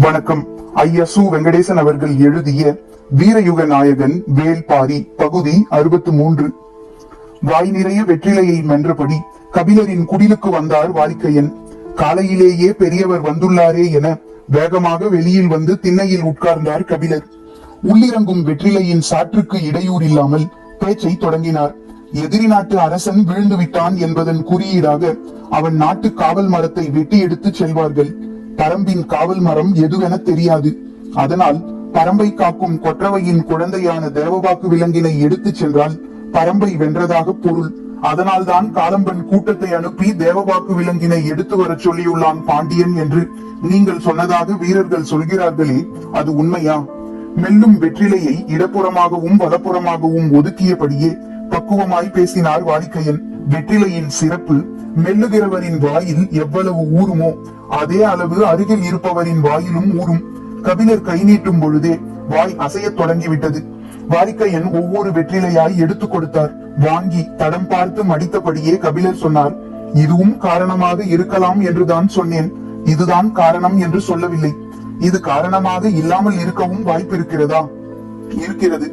வணக்கம். ஐயா சு. வெங்கடேசன் அவர்கள் எழுதிய வீரயுக நாயகன் வேல்பாரி பகுதி 63. வாய் நிறைய வெற்றிலையை மென்றபடி கபிலரின் குடிலுக்கு வந்தார் வாரிக்கையன். காலையிலேயே பெரியவர் வந்துள்ளாரே என வேகமாக வெளியில் வந்து திண்ணையில் உட்கார்ந்தார் கபிலர். உள்ளிறங்கும் வெற்றிலையின் சாற்றுக்கு இடையூறு இல்லாமல் பேச்சை தொடங்கினார். எதிரி நாட்டு அரசன் விழுந்து விட்டான் என்பதன் குறியீடாக அவன் நாட்டு காவல் மரத்தை வெட்டி எடுத்து செல்வார்கள். பரம்பின் காவல் மரம் எதுவென தெரியாது. அதனால் பரம்பை காக்கும் கொற்றவையின் குழந்தையான தேவவாக்கு விலங்கினை எடுத்து சென்றால் பரம்பை வென்றதாக பொருள். அதனால்தான் காலம்பன் கூட்டத்தை அனுப்பி தேவவாக்கு விலங்கினை எடுத்து வர சொல்லியுள்ளான் பாண்டியன் என்று நீங்கள் சொன்னதாக வீரர்கள் சொல்கிறார்களே, அது உண்மையா? மெல்லும் வெற்றிலையை இடப்புறமாகவும் வலப்புறமாகவும் ஒதுக்கியபடியே பக்குவமாய் பேசினார் வாரிக்கையன். வெற்றிலையின் சிறப்பு மெல்லுகிறவரின் வாயில் எவ்வளவு ஊறுமோ அதே அளவு அருகில் இருப்பவரின் வாயிலும் ஊறும். கபிலர் கை நீட்டும் பொழுதே வாய் அசையத் தொடங்கிவிட்டது. வாரிக்கையன் ஒவ்வொரு வெற்றிலையாய் எடுத்துக் கொடுத்தார். வாங்கி தடம் பார்த்து மடித்தபடியே கபிலர் சொன்னார், இதுவும் காரணமாக இருக்கலாம் என்றுதான் சொன்னேன். இதுதான் காரணம் என்று சொல்லவில்லை. இது காரணமாக இல்லாமல் இருக்கவும் வாய்ப்பு இருக்கிறதா? இருக்கிறது.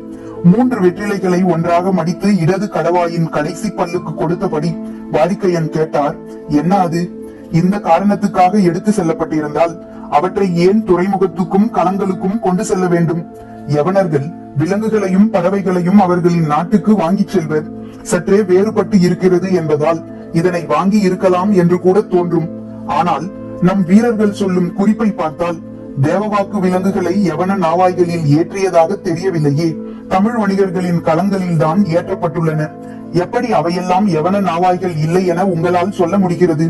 3 வெற்றிலைகளை ஒன்றாக மடித்து இடது கடவாயின் கடைசி பல்லுக்கு கொடுத்தபடி வாரிக்கையன் கேட்டார், என்ன அது? இந்த காரணத்துக்காக எடுத்து செல்லப்பட்டிருந்தால் அவற்றை ஏன் துறைமுகத்துக்கும் களங்களுக்கும் கொண்டு செல்ல வேண்டும்? யவனர்கள் விலங்குகளையும் பறவைகளையும் அவர்களின் நாட்டுக்கு வாங்கிச் செல்வர். சற்றே வேறுபட்டு இருக்கிறது என்பதால் இதனை வாங்கி இருக்கலாம் என்று கூட தோன்றும். ஆனால் நம் வீரர்கள் சொல்லும் குறிப்பை பார்த்தால் தேவவாக்கு விலங்குகளை யவன நாவாய்களில் ஏற்றியதாக தெரியவில்லையே. தமிழ் வணிகர்களின் களங்களில் தான் ஏற்றப்பட்டுள்ளன. எப்படி அவையெல்லாம் யவன நாவாய்கள் இல்லை என உங்களால் சொல்ல முடிகிறது?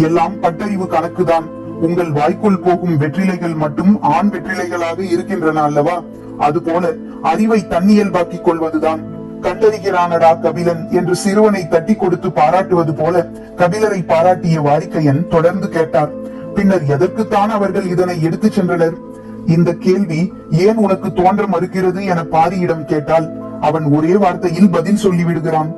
எல்லாம் பட்டறிவு கணக்குதான். உங்கள் வாய்க்குள் போகும் வெற்றிலைகள் மட்டும் ஆண் வெற்றிலைகளாக இருக்கின்றன அல்லவா? அதுபோல அறிவை தன்னியல்பாக்கிக் கொள்வதுதான். கண்டறிகிறானடா கபிலன் என்று சிறுவனை தட்டி கொடுத்து பாராட்டுவது போல கபிலரை பாராட்டிய வாரிக்கையன் தொடர்ந்து கேட்டார், பின்னர் எதற்குத்தான் அவர்கள் இதனை எடுத்துச் சென்றனர்? இந்த கேள்வி ஏன் உனக்கு தோன்ற மறுக்கிறது என பாரியிடம் கேட்டால் அவன் ஒரே வார்த்தையில் பதில் சொல்லிவிடுகிறான்.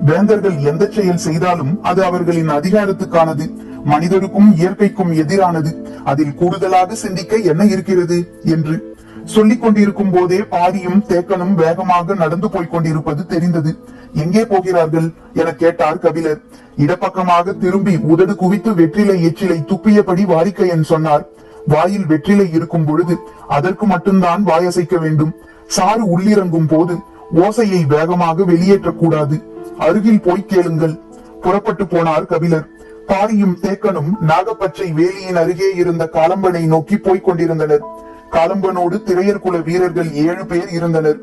வேந்தர்கள் எந்த செயல் செய்தாலும் அது அவர்களின் அதிகாரத்துக்கானது, மனிதருக்கும் இயற்கைக்கும் எதிரானது. அதில் கூடுதலாக சிந்திக்க என்ன இருக்கிறது என்று சொல்லிக் கொண்டிருக்கும் போதே பாரியும் தேக்கனும் வேகமாக நடந்து போய்க் கொண்டிருப்பது தெரிந்தது. எங்கே போகிறார்கள் என கேட்டார் கபிலர். இடப்பக்கமாக திரும்பி உதடு குவித்து வெற்றிலை எச்சிலை துப்பியபடி வாரிக்கையன் சொன்னார், வாயில் வெற்றிலை இருக்கும் பொழுது அதற்கு மட்டும்தான் வாயசைக்க வேண்டும். சாறு உள்ளிறங்கும் போது ஓசையை வேகமாக வெளியேற்றக்கூடாது. அருகில் போய் கேளுங்கள். புறப்பட்டு போனார் கபிலர். பாரியும் தேக்கனும் நாகப்பச்சை வேலியின் அருகே இருந்த காலம்பனை நோக்கி போய்க் கொண்டிருந்தனர். காலம்பனோடு திரையர் குல வீரர்கள் 7 பேர் இருந்தனர்.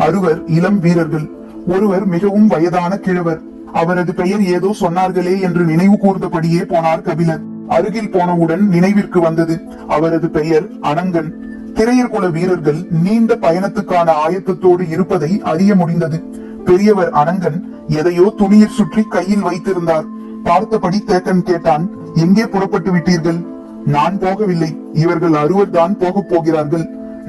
6 இளம் வீரர்கள், ஒருவர் மிகவும் வயதான கிழவர். அவரது பெயர் ஏதோ சொன்னார்களே என்று நினைவு கூர்ந்தபடியே போனார் கபிலர். அருகில் போனவுடன் நினைவிற்கு வந்தது, அவரது பெயர் அனங்கன். திரையர் குல வீரர்கள் நீண்ட பயணத்துக்கான ஆயத்தத்தோடு இருப்பதை அறிய முடிந்தது. பெரியவர் அனங்கன் எதையோ துணியில் சுற்றி கையில் வைத்திருந்தார். பார்த்தபடி தேக்கன் கேட்டான், எங்கே புறப்பட்டு விட்டீர்கள்? நான் போகவில்லை, இவர்கள் 6 தான் போக போகிறார்கள்.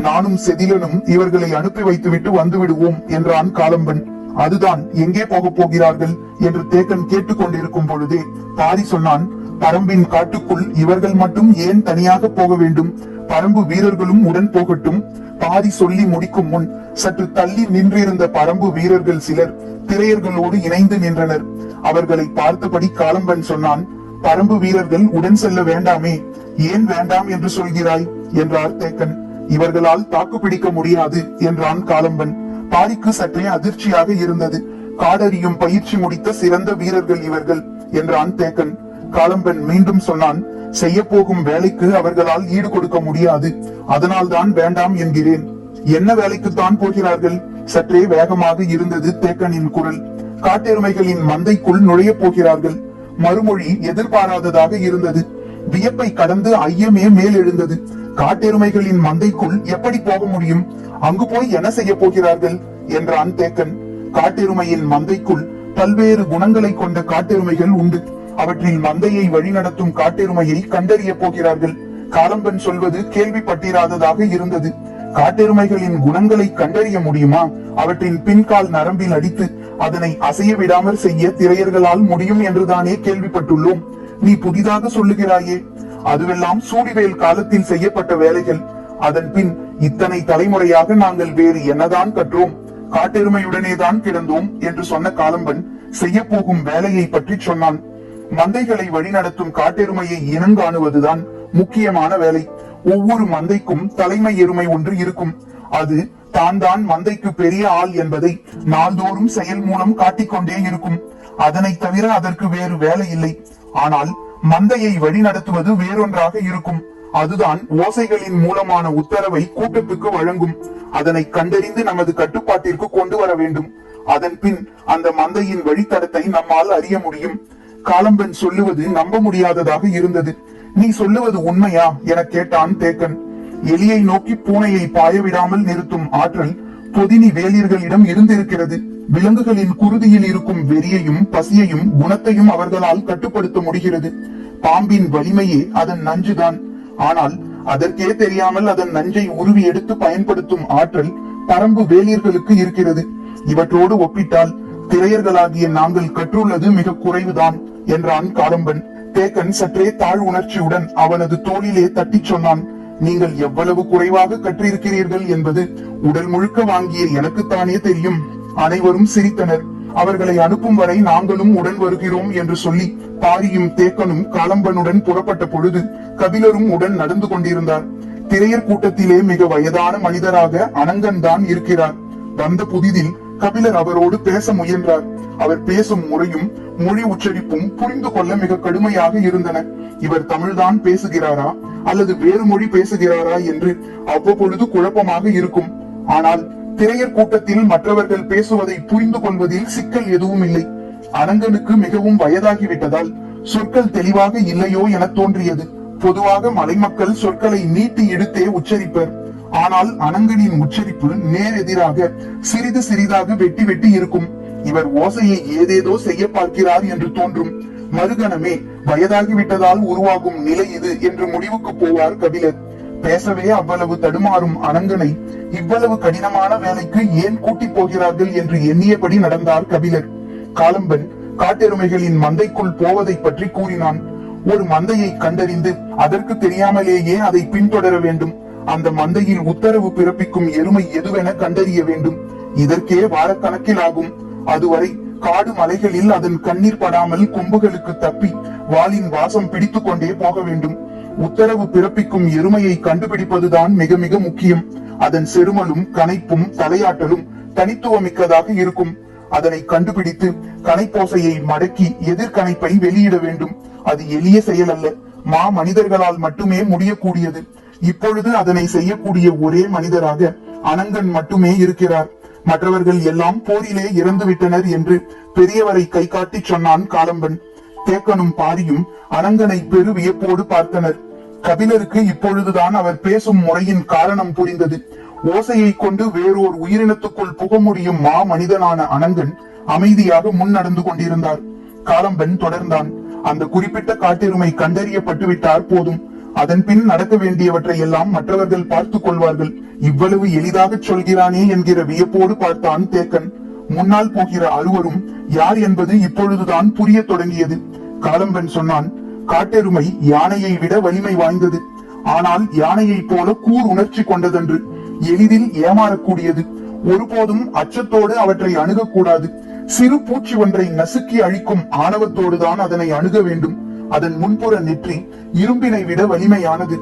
நானும் செதிலனும் இவர்களை அனுப்பி வைத்துவிட்டு வந்து விடுவோம் என்றான் காலம்பன். அதுதான், எங்கே போக போகிறார்கள் என்று தேக்கன் கேட்டுக்கொண்டிருக்கும் பொழுதே பாரி சொன்னான், பரம்பின் காட்டுக்குள் இவர்கள் மட்டும் ஏன் தனியாக போக வேண்டும்? பரம்பு வீரர்களும் உடன் போகட்டும். பாரி சொல்லி முடிக்கும் முன் சற்று தள்ளி நின்றிருந்த பரம்பு வீரர்கள் சிலர் திரையர்களோடு இணைந்து நின்றனர். அவர்களை பார்த்தபடி காலம்பன் சொன்னான், பரம்பு வீரர்கள் உடன் செல்ல வேண்டாமே? ஏன் வேண்டாம் என்று சொல்கிறாய் என்றார் தேக்கன். இவர்களால் தாக்கு பிடிக்க முடியாது என்றான் காலம்பன். பாரிக்கு சற்றே அதிர்ச்சியாக இருந்தது. காடறியும் பயிற்சி முடித்த சிறந்த வீரர்கள் இவர்கள் என்றான் தேக்கன். காலம்பன் மீண்டும் சொன்னான், செய்ய போகும் வேலைக்கு அவர்களால் ஈடு கொடுக்க முடியாது, அதனால் தான் வேண்டாம் என்கிறேன். என்ன வேலைக்குத்தான் போகிறார்கள்? சற்றே வேகமாக இருந்தது தேக்கனின் குரல். காட்டெருமைகளின் மந்தைக்குள் நுழைய போகிறார்கள். மறுமொழி எதிர்பாராததாக இருந்தது. வியப்பை கடந்து ஐயமே மேல் எழுந்தது. காட்டெருமைகளின் மந்தைக்குள் எப்படி போக முடியும்? அங்கு போய் என்ன செய்ய போகிறார்கள் என்றான் தேக்கன். காட்டெருமையின் மந்தைக்குள் பல்வேறு குணங்களை கொண்ட காட்டெருமைகள் உண்டு. அவற்றில் மந்தையை வழிநடத்தும் காட்டெருமையை கண்டறிய போகிறார்கள். காலம்பன் சொல்வது கேள்விப்பட்டிராததாக இருந்தது. காட்டெருமைகளின் குணங்களை கண்டறிய முடியுமா? அவற்றின் பின்கால் நரம்பில் அடித்து அதனை அசைய விடாமல் செய்ய திரையர்களால் முடியும் என்றுதானே கேள்விப்பட்டுள்ளோம். நீ புதிதாக சொல்லுகிறாயே? அதுவெல்லாம் சூடிவேல் காலத்தில் செய்யப்பட்ட வேலைகள். அதன் பின் இத்தனை தலைமுறையாக நாங்கள் வேறு என்னதான் கற்றோம், காட்டெருமையுடனே தான் கிடந்தோம் என்று சொன்ன காலம்பன் செய்ய போகும் வேலையை பற்றி சொன்னான். மந்தைகளை வழிநடத்தும் காட்டெருமையை இனங்காணுவதுதான் முக்கியமான வேலை. ஒவ்வொரு மந்தைக்கும் தலைமை எருமை ஒன்று இருக்கும். அது தான் மந்தைக்கு பெரிய ஆள் என்பதை நாள்தோறும் செயல் மூலம் காட்டிக்கொண்டே இருக்கும். அதனை தவிர அதற்கு வேறு வேலை இல்லை. ஆனால் மந்தையை வழிநடத்துவது வேறொன்றாக இருக்கும். அதுதான் ஓசைகளின் மூலமான உத்தரவை கூட்டத்துக்கு வழங்கும். அதனை கண்டறிந்து நமது கட்டுப்பாட்டிற்கு கொண்டு வர வேண்டும். அதன் பின் அந்த மந்தையின் வழித்தடத்தை நம்மால் அறிய முடியும். காலம்பன் சொல்லுவது நம்ப முடியாததாக இருந்தது. நீ சொல்லுவது உண்மையா என கேட்டான் தேக்கன். எலியை நோக்கி பூனையை பாய விடாமல் நிறுத்தும் ஆற்றல் பொதினி வேலியர்களிடம் இருந்திருக்கிறது. விலங்குகளின் குருதியில் இருக்கும் வெறியையும் பசியையும் குணத்தையும் அவர்களால் கட்டுப்படுத்த முடிகிறது. பாம்பின் வலிமையே அதன் நஞ்சுதான். ஆனால் அதற்கே தெரியாமல் அதன் நஞ்சை உருவி எடுத்து பயன்படுத்தும் ஆற்றல் பரம்பு வேலியர்களுக்கு இருக்கிறது. இவற்றோடு ஒப்பிட்டால் திரையர்களாகிய நாங்கள் கற்றுள்ளது மிக குறைவுதான் என்றான் காலம்பன். தேக்கன் சற்றே தாழ் உணர்ச்சியுடன் அவனது தோளிலே தட்டி சொன்னான். நீங்கள் எவ்வளவு குறைவாக கற்றிருக்கிறீர்கள் என்பது உடல் முழுக்க வாங்கிய எனக்குத்தானே தெரியும். அனைவரும் சிரித்தனர். அவர்களை அனுப்பும் வரை நாங்களும் உடன் வருகிறோம் என்று சொல்லி பாரியும் தேக்கனும் காலம்பனுடன் புறப்பட்ட பொழுது கபிலரும் உடன் நடந்து கொண்டிருந்தார். திரையர் கூட்டத்திலே மிக வயதான மனிதராக அனங்கன் தான் இருக்கிறார். வந்த புதிதில் கபிலர் அவரோடு பேச முயன்றார். அவர் பேசும் முறையும் மொழி உச்சரிப்பும் புரிந்து கொள்ள மிக கடுமையாக இருந்தன. இவர் தமிழ்தான் பேசுகிறாரா அல்லது வேறு மொழி பேசுகிறாரா என்று அவ்வப்பொழுது குழப்பமாக இருக்கும். ஆனால் திரையர் கூட்டத்தில் மற்றவர்கள் பேசுவதை புரிந்து கொள்வதில் சிக்கல் எதுவும் இல்லை. அனங்கனுக்கு மிகவும் வயதாகிவிட்டதால் சொற்கள் தெளிவாக இல்லையோ என தோன்றியது. பொதுவாக மலைமக்கள் சொற்களை நீட்டி இழுத்தே உச்சரிப்பர். ஆனால் அனங்கனின் உச்சரிப்பு நேர் எதிராக சிறிது சிறிதாக வெட்டி வெட்டி இருக்கும். இவர் ஓசையை ஏதேதோ செய்ய பார்க்கிறார் என்று தோன்றும். மறுகணமே வயதாகிவிட்டதால் உருவாகும் நிலை இது என்று முடிவுக்கு போவார் கபிலர். பேசவே அவ்வளவு தடுமாறும் அனங்கனை இவ்வளவு கடினமான வேலைக்கு ஏன் கூட்டி போகிறார்கள் என்று எண்ணியபடி நடந்தார் கபிலர். காலம்பன் காட்டெருமைகளின் மந்தைக்குள் போவதை பற்றி கூறினான். ஒரு மந்தையை கண்டறிந்து அதற்கு தெரியாமலேயே அதை பின்தொடர வேண்டும். அந்த மந்தையில் உத்தரவு பிறப்பிக்கும் எருமை எதுவென கண்டறிய வேண்டும். இதற்கே வாரக்கணக்கில் ஆகும். அதுவரை காடு மலைகளில் அதன் கண்ணீர் படாமல் கொம்புகளுக்கு தப்பி வாளின் வாசம் பிடித்துக் கொண்டே போக வேண்டும். உத்தரவு பிறப்பிக்கும் எருமையை கண்டுபிடிப்பதுதான் மிக மிக முக்கியம். அதன் செருமலும் கனைப்பும் தலையாட்டலும் தனித்துவமிக்கதாக இருக்கும். அதனை கண்டுபிடித்து கனைப்போசையை மடக்கி எதிர்கணைப்பை வெளியிட வேண்டும். அது எளிய செயல் அல்ல. மனிதர்களால் மட்டுமே முடியக்கூடியது. இப்பொழுது அதனை செய்யக்கூடிய ஒரே மனிதராக அனங்கன் மட்டுமே இருக்கிறார். மற்றவர்கள் எல்லாம் போரிலே இறந்து விட்டனர் என்று பெரியவரை கை காட்டி சொன்னான் காலம்பன். தேக்கனும் பாரியும் அனங்கனை பெரு வியப்போடு பார்த்தனர். கபிலருக்கு இப்பொழுதுதான் அவர் பேசும் முறையின் காரணம் புரிந்தது. ஓசையை கொண்டு வேறோர் உயிரினத்துக்குள் புக முடியும் மனிதனான அனங்கன் அமைதியாக முன் நடந்து கொண்டிருந்தார். காலம்பன் தொடர்ந்தான். அந்த குறிப்பிட்ட காட்டெருமை கண்டறியப்பட்டு விட்டார் போதும். அதன் பின் நடக்க வேண்டியவற்றை எல்லாம் மற்றவர்கள் பார்த்துக் கொள்வார்கள். இவ்வளவு எளிதாக சொல்கிறானே என்கிற வியப்போடு பார்த்தான் தேக்கன். முன்னால் போகிற அறுவரும் யார் என்பது இப்பொழுதுதான் புரிய தொடங்கியது. காலம்பன் சொன்னான், காட்டெருமை யானையை விட வலிமை வாய்ந்தது. ஆனால் யானையை போல கூர் உணர்ச்சி கொண்டதன்று. எளிதில் ஏமாறக்கூடியது. ஒருபோதும் அச்சத்தோடு அவற்றை அணுகக்கூடாது. சிறு பூச்சி ஒன்றை நசுக்கி அழிக்கும் ஆணவத்தோடுதான் அதனை அணுக வேண்டும். அதன் முன்புற நெற்றி இரும்பினை விட வலிமையானது.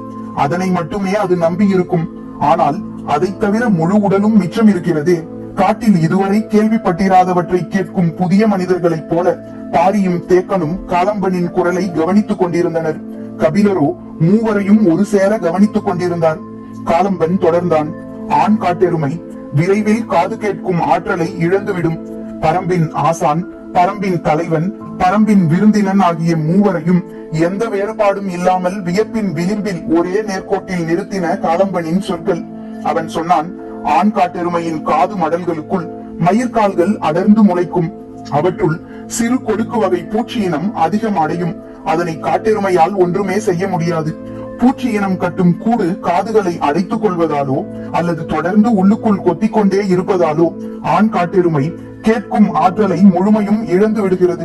அதனை மட்டுமே அது நம்பி இருக்கும். ஆனால் அதை தவிர முழு உடலும் மிச்சம் இருக்கிறதே. காட்டில் இதுவரை கேள்விப்பட்டிராதவற்றை கேட்கும் புதிய மனிதர்களைப் போல பாரியும் தேக்கனும் காலம்பனின் குரலை கவனித்துக் கொண்டிருந்தனர். கபிலரோ மூவரையும் ஒரு சேர கவனித்துக் கொண்டிருந்தார். காலம்பன் தொடர்ந்தான். ஆண் காட்டெருமை விரைவில் காது கேட்கும் ஆற்றலை இழந்துவிடும். பரம்பின் ஆசான், பரம்பின் தலைவன், பரம்பின் விருந்தினன் ஆகிய மூவரையும் எந்த வேறுபாடும் இல்லாமல் வியப்பின் விளிம்பில் ஒரே நேர்கோட்டில் நிறுத்தின காலம்பனின் சொற்கள். அவன் சொன்னான், ஆண் காட்டெருமையின் காது மடல்களுக்குள் மயிர்கால்கள் அடர்ந்து முளைக்கும். அவற்றுள் சிறு கொடுக்கு வகை பூச்சி இனம் அதிகம் அடையும். அதனை காட்டெருமையால் ஒன்றுமே செய்ய முடியாது. பூச்சி இனம் கட்டும் கூடு காதுகளை அடைத்துக் கொள்வதாலோ அல்லது தொடர்ந்து உள்ளுக்குள் கொத்திக்கொண்டே இருப்பதாலோ ஆண் காட்டெருமை கேட்கும் ஆற்றலை முழுமையும் இழந்து விடுகிறது.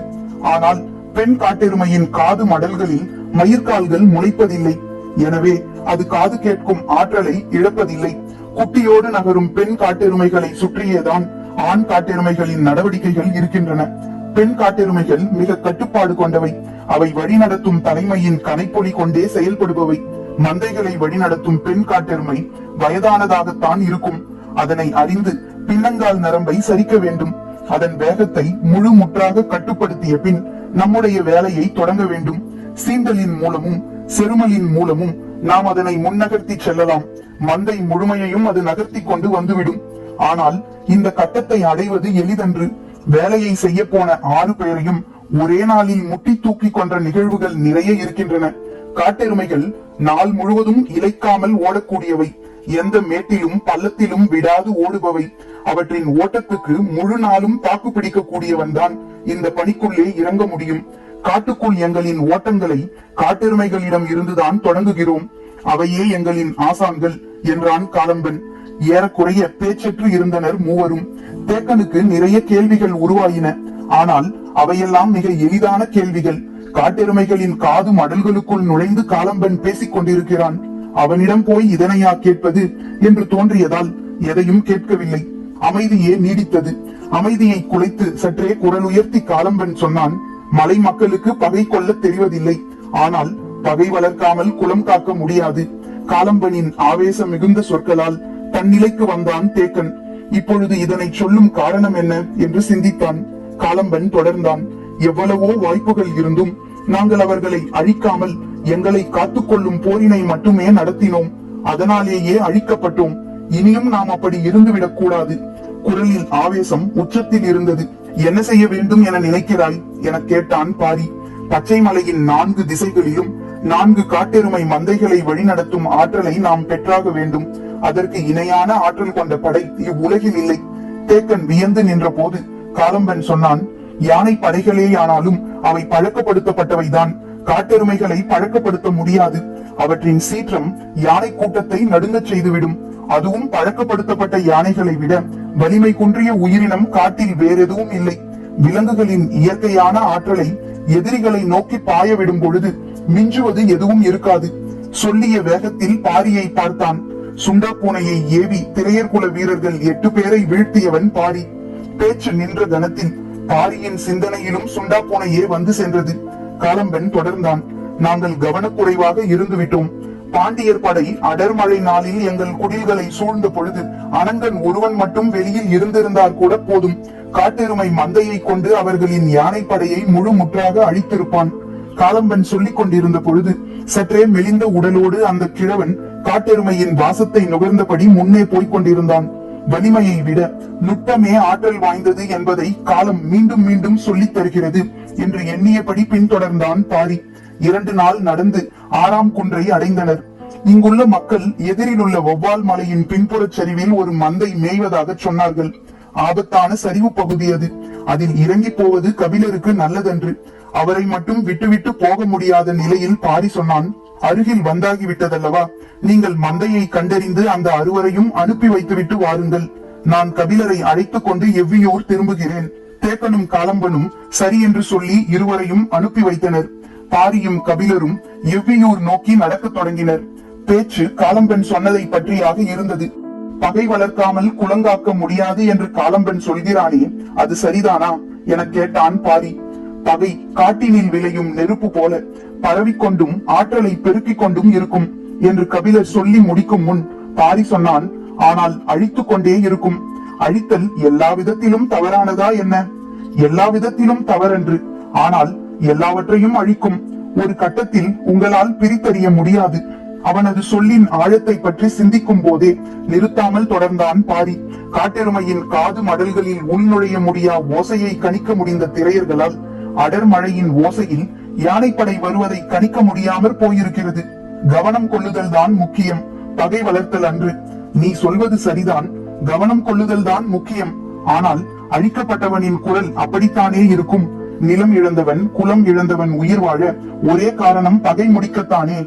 ஆனால் பெண் காட்டெருமையின் காது மடல்களில் மயிர்கால்கள் முளைப்பதில்லை. எனவே அது காது கேட்கும் ஆற்றலை இழப்பதில்லை. குட்டியோடு நகரும் பெண் காட்டெருமைகளை சுற்றியேதான் ஆண் காட்டெருமைகளின் நடவடிக்கைகள் இருக்கின்றன. பெண் காட்டெருமைகள் மிக கட்டுப்பாடு கொண்டவை. அவை வழிநடத்தும் தலைமையின் கனைப்பொலி கொண்டே செயல்படுபவை. மந்தைகளை வழிநடத்தும் பெண் காட்டெருமை வயதானதாகத்தான் இருக்கும். அதனை அறிந்து பின்னங்கால் நரம்பை சரிக்க வேண்டும். அதன் வேகத்தை முழு முற்றாக கட்டுப்படுத்திய பின் நம்முடைய வேலையை தொடங்க வேண்டும். சீண்டலின் மூலமும் செருமலின் மூலமும் நாம் அதனை முன்னகர்த்தி செல்லலாம். மந்தை முழுமையையும் அது நகர்த்தி கொண்டு வந்துவிடும். ஆனால் இந்த கட்டத்தை அடைவது எளிதன்று. வேலையை செய்ய போன 6 பேரையும் ஒரே நாளில் முட்டி தூக்கி கொன்ற நிகழ்வுகள் நிறைய இருக்கின்றன. காட்டெருமைகள் நாள் முழுவதும் இளைக்காமல் ஓடக்கூடியவை. எந்த மேட்டிலும் பள்ளத்திலும் விடாது ஓடுபவை. அவற்றின் ஓட்டத்துக்கு முழு நாளும் தாக்கு பிடிக்கக்கூடியவன் தான் இந்த பணிக்குள்ளே இறங்க முடியும். காட்டுக்குள் எங்களின் ஓட்டங்களை காட்டெருமைகளிடம் இருந்துதான் தொடங்குகிறோம். அவையே எங்களின் ஆசான்கள் என்றான் காலம்பன். ஏறக்குறைய பேச்சற்று இருந்தனர் மூவரும். தேக்கனுக்கு நிறைய கேள்விகள் உருவாயின. ஆனால் அவையெல்லாம் மிக எளிதான கேள்விகள். காட்டெருமைகளின் காது மடல்களுக்குள் நுழைந்து காலம்பன் பேசிக் கொண்டிருக்கிறான். அவனிடம் போய் இதனையா கேட்பது என்று தோன்றியதால் எதையும் கேட்கவில்லை. அமைதியே நீடித்தது. அமைதியை குலைத்து சற்றே குரல் உயர்த்தி காலம்பன் சொன்னான், மலை மக்களுக்கு பகை கொள்ள தெரிவதில்லை. ஆனால் பகை வளர்க்காமல் குலம் காக்க முடியாது. காலம்பனின் ஆவேசம் மிகுந்த சொற்களால் தன்னிலைக்கு வந்தான் தேக்கன். இப்பொழுது இதனை சொல்லும் காரணம் என்ன என்று சிந்தித்தான். காலம்பன் தொடர்ந்தான், எவ்வளவோ வாய்ப்புகள் இருந்தும் நாங்கள் அவர்களை அழிக்காமல் எங்களை காத்துக்கொள்ளும் போரினை மட்டுமே நடத்தினோம். அதனாலேயே அழிக்கப்பட்டோம். இனியும் நாம் அப்படி இருந்துவிடக் கூடாது. குரலில் ஆவேசம் உச்சத்தில் இருந்தது. என்ன செய்ய வேண்டும் என நினைக்கிறாய் என கேட்டான் பாரி. பச்சை மலையின் 4 திசைகளிலும் 4 காட்டெருமை மந்தைகளை வழிநடத்தும் ஆற்றலை நாம் பெற்றாக வேண்டும். அதற்கு இணையான ஆற்றல் கொண்ட படை இவ்வுலகில் இல்லை. தேக்கன் வியந்து நின்ற போது காலம்பன் சொன்னான், யானை படைகளேயானாலும் அவை பழக்கப்படுத்தப்பட்டவைதான். காட்டெருமைகளை பழக்கப்படுத்த முடியாது. அவற்றின் சீற்றம் யானை கூட்டத்தை நடுங்கச் செய்துவிடும். அதுவும் பழக்கப்படுத்தப்பட்ட யானைகளை விட வலிமை குன்றிய உயிரினம் காட்டில் வேறெதுவும் இல்லை. விலங்குகளின் இயற்கையான ஆற்றலை எதிரிகளை நோக்கி பாய விடும் பொழுது மிஞ்சுவது எதுவும் இருக்காது. சொல்லிய வேகத்தில் பாரியை பார்த்தான். சுண்டா பூனையை ஏவி திரையர்குல வீரர்கள் 8 பேரை வீழ்த்தியவன் பாரி. பேச்சு நின்ற கணத்தில் பாரியின் சிந்தனையிலும் சுண்டா பூனையே வந்து சென்றது. காலம்பன் தொடர்ந்தான், நாங்கள் கவனக்குறைவாக இருந்து விட்டோம். பாண்டியர் படை அடர்மழை நாளில் எங்கள் குடில்களை சூழ்ந்த பொழுது அனங்கன் ஒருவன் மட்டும் வெளியில் இருந்திருந்தால் கூட போதும். காட்டெருமை மந்தையை கொண்டு அவர்களின் யானை படையை முழு முற்றாக அழித்திருப்பான். காலம்பன் சொல்லிக் கொண்டிருந்த பொழுது சற்றே மெலிந்த உடலோடு அந்த கிழவன் காட்டெருமையின் வாசத்தை நுகர்ந்தபடி முன்னே போய்க் கொண்டிருந்தான். வலிமையை விட நுட்பமே ஆற்றல் வாய்ந்தது என்பதை காலம் மீண்டும் மீண்டும் சொல்லித் தருகிறது என்று எண்ணியபடி பின்தொடர்ந்தான் பாரி. 2 நாள் நடந்து 6ஆம் குன்றை அடைந்தனர். இங்குள்ள மக்கள் எதிரில் உள்ள வௌவால் மலையின் பின்புறச் சரிவில் ஒரு மந்தை மேய்வதாக சொன்னார்கள். ஆபத்தான சரிவு பகுதி அது. அதில் இறங்கி போவது கபிலருக்கு நல்லதன்று. அவரை மட்டும் விட்டுவிட்டு போக முடியாத நிலையில் பாரி சொன்னான், அருகில் வந்தாகிவிட்டதல்லவா, நீங்கள் மந்தையை கண்டறிந்து அந்த 6வரையும் அனுப்பி வைத்துவிட்டு வாருங்கள். நான் கபிலரை அழைத்துக் கொண்டு எவ்வியூர் திரும்புகிறேன். தேக்கனும் காலம்பனும் சரி என்று சொல்லி இருவரையும் அனுப்பி வைத்தனர். பாரியும் கபிலரும் எவ்வியூர் நோக்கி நடக்கத் தொடங்கினர். பேச்சு காலம்பன் சொன்னதை பற்றியாக இருந்தது. பகை வளர்க்காமல் குலங்காக்க முடியாது என்று காலம்பன் சொல்கிறானே, அது சரிதானா என கேட்டான் பாரி. பகை காட்டினில் விளையும் நெருப்பு போல பரவிக்கொண்டும் ஆற்றலை பெருக்கிக் கொண்டும் இருக்கும் என்று கபிலர் சொல்லி முடிக்கும் முன் பாரி சொன்னான், ஆனால் அழித்துக் கொண்டே இருக்கும். அழித்தல் எல்லா விதத்திலும் தவறானதா என்ன? எல்லா விதத்திலும் தவறன்று, ஆனால் எல்லாவற்றையும் அழிக்கும். ஒரு கட்டத்தில் உங்களால் பிரித்தறிய முடியாது. அவனது சொல்லின் ஆழத்தை பற்றி சிந்திக்கும் போதே நிறுத்தாமல் தொடர்ந்தான் பாரி. காட்டெருமையின் காது மடல்களில் உள்நுழைய முடியா ஓசையை கணிக்க முடிந்த திரையர்களால் அடர்மழையின் ஓசையில் யானைப்படை வருவதை கணிக்க முடியாமற் போயிருக்கிறது. கவனம் கொள்ளுதல் தான் முக்கியம், பகை வளர்த்தல் அன்று. நீ சொல்வது சரிதான், கவனம் கொள்ளுதல் தான் முக்கியம். ஆனால் அழிக்கப்பட்டவனின் குரல் அப்படித்தானே இருக்கும். நிலம் இழந்தவன் குலம் இழந்தவன் உயிர் வாழ ஒரே காரணம் பகை முடிக்கத்தானே.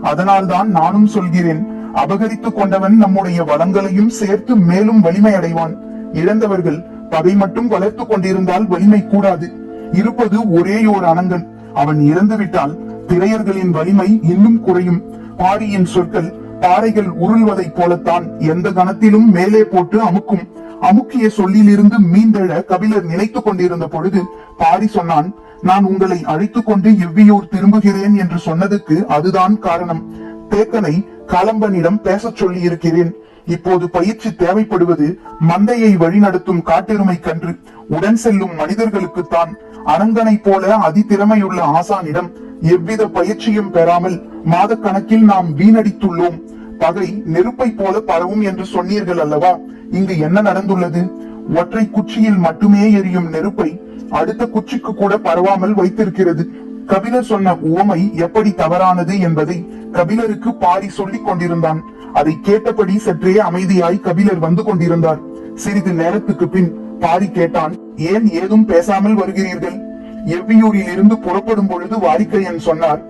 அதனால்தான் நானும் சொல்கிறேன், அபகரித்துக் கொண்டவன் நம்முடைய வளங்களையும் சேர்த்து மேலும் வலிமை அடைவான். இழந்தவர்கள் பகை மட்டும் வளர்த்து கொண்டிருந்தால் வலிமை கூடாது. இருப்பது ஒரேயோர் அனங்கன். அவன் இறந்து விட்டால் திரையர்களின் வலிமை இன்னும் குறையும். பாரியின் சொற்கள் பாறைகள் உருள்வதைப் போலத்தான் எந்த கணத்திலும் மேலே போட்டு அமுக்கும். அமுக்கிய சொல்லிலிருந்து மீண்டெழ கபிலர் நினைத்துக் கொண்டிருந்த பொழுது பாரி சொன்னான், நான் உங்களை அழைத்துக் கொண்டு எவ்வியூர் திரும்புகிறேன் என்று சொன்னதுக்கு அதுதான் காரணம். தேக்கனை கலம்பனிடம் பேசச் சொல்லி இருக்கிறேன். இப்போது பயிற்சி தேவைப்படுவது மந்தையை வழிநடத்தும் காட்டெருமை கன்று உடன் செல்லும் மனிதர்களுக்குத்தான். அரங்கனை போல அதிதிறமையுள்ள ஆசானிடம் எவ்வித பயிற்சியும் பெறாமல் மாதக்கணக்கில் நாம் வீணடித்துள்ளோம். பகை நெருப்பை போல பரவும் என்று சொன்னீர்கள் அல்லவா? இங்கு என்ன நடந்துள்ளது? ஒற்றை குச்சியில் மட்டுமே எரியும் நெருப்பை அடுத்த குச்சிக்கு கூட பரவாமல் வைத்திருக்கிறது. கபிலர் சொன்ன உவமை எப்படி தவறானது என்பதை கபிலருக்கு பாரி சொல்லிக் கொண்டிருந்தான். அதை கேட்டபடி சற்றே அமைதியாய் கபிலர் வந்து கொண்டிருந்தார். சிறிது நேரத்துக்கு பின் பாரி கேட்டான், ஏன் ஏதும் பேசாமல் வருகிறீர்கள்? எவ்வியூரில் இருந்து புறப்படும் பொழுது வாரிக்கையன் சொன்னார்,